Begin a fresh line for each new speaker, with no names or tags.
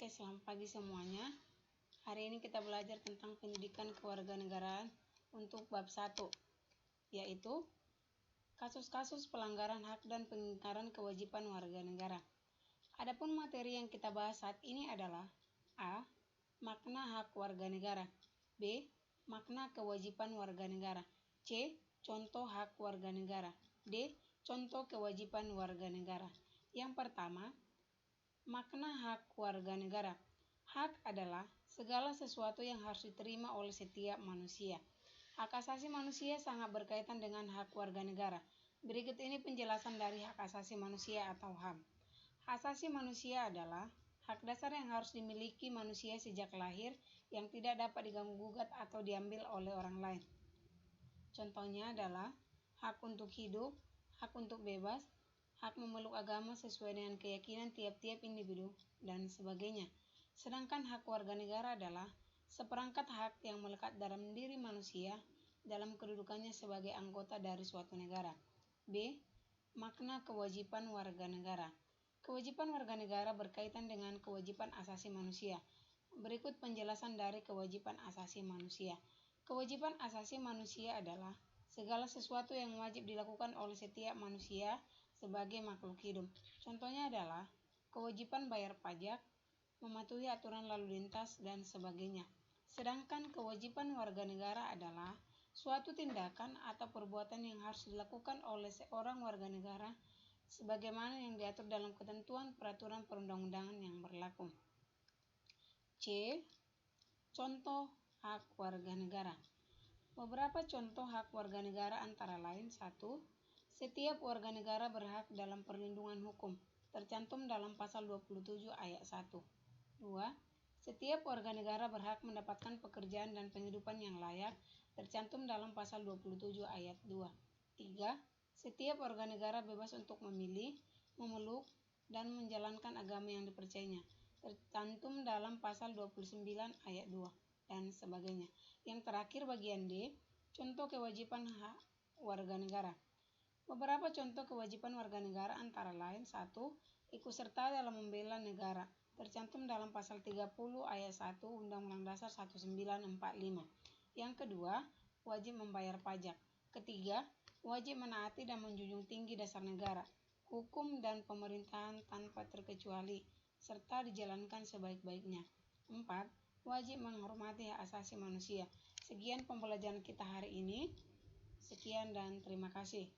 Oke, selamat pagi semuanya. Hari ini kita belajar tentang pendidikan kewarganegaraan untuk bab 1, yaitu kasus-kasus pelanggaran hak dan pengingkaran kewajiban warga negara. Adapun materi yang kita bahas saat ini adalah A. Makna hak warga negara. B. Makna kewajiban warga negara. C. Contoh hak warga negara. D. Contoh kewajiban warga negara. Yang pertama, makna hak warga negara. Hak adalah segala sesuatu yang harus diterima oleh setiap manusia. Hak asasi manusia sangat berkaitan dengan hak warga negara. Berikut ini penjelasan dari hak asasi manusia atau HAM. Hak asasi manusia adalah hak dasar yang harus dimiliki manusia sejak lahir yang tidak dapat diganggu-gugat atau diambil oleh orang lain. Contohnya adalah hak untuk hidup, hak untuk bebas, hak memeluk agama sesuai dengan keyakinan tiap-tiap individu, dan sebagainya. Sedangkan hak warga negara adalah seperangkat hak yang melekat dalam diri manusia dalam kedudukannya sebagai anggota dari suatu negara. B. Makna kewajiban warga negara. Kewajiban warga negara berkaitan dengan kewajiban asasi manusia. Berikut penjelasan dari kewajiban asasi manusia. Kewajiban asasi manusia adalah segala sesuatu yang wajib dilakukan oleh setiap manusia sebagai makhluk hidup. Contohnya adalah kewajiban bayar pajak, mematuhi aturan lalu lintas, dan sebagainya. Sedangkan kewajiban warga negara adalah suatu tindakan atau perbuatan yang harus dilakukan oleh seorang warga negara sebagaimana yang diatur dalam ketentuan peraturan perundang-undangan yang berlaku. C. Contoh hak warga negara. Beberapa contoh hak warga negara antara lain: 1. Setiap warga negara berhak dalam perlindungan hukum, tercantum dalam pasal 27 ayat 1. 2. Setiap warga negara berhak mendapatkan pekerjaan dan penghidupan yang layak, tercantum dalam pasal 27 ayat 2. 3. Setiap warga negara bebas untuk memilih, memeluk, dan menjalankan agama yang dipercayainya, tercantum dalam pasal 29 ayat 2, dan sebagainya. Yang terakhir bagian D, contoh kewajiban hak warga negara. Beberapa contoh kewajiban warga negara antara lain: 1. Ikut serta dalam membela negara, tercantum dalam pasal 30 ayat 1 Undang-Undang Dasar 1945. Yang kedua, wajib membayar pajak. Ketiga, wajib menaati dan menjunjung tinggi dasar negara, hukum dan pemerintahan tanpa terkecuali, serta dijalankan sebaik-baiknya. 4. Wajib menghormati hak asasi manusia. Sekian pembelajaran kita hari ini. Sekian dan terima kasih.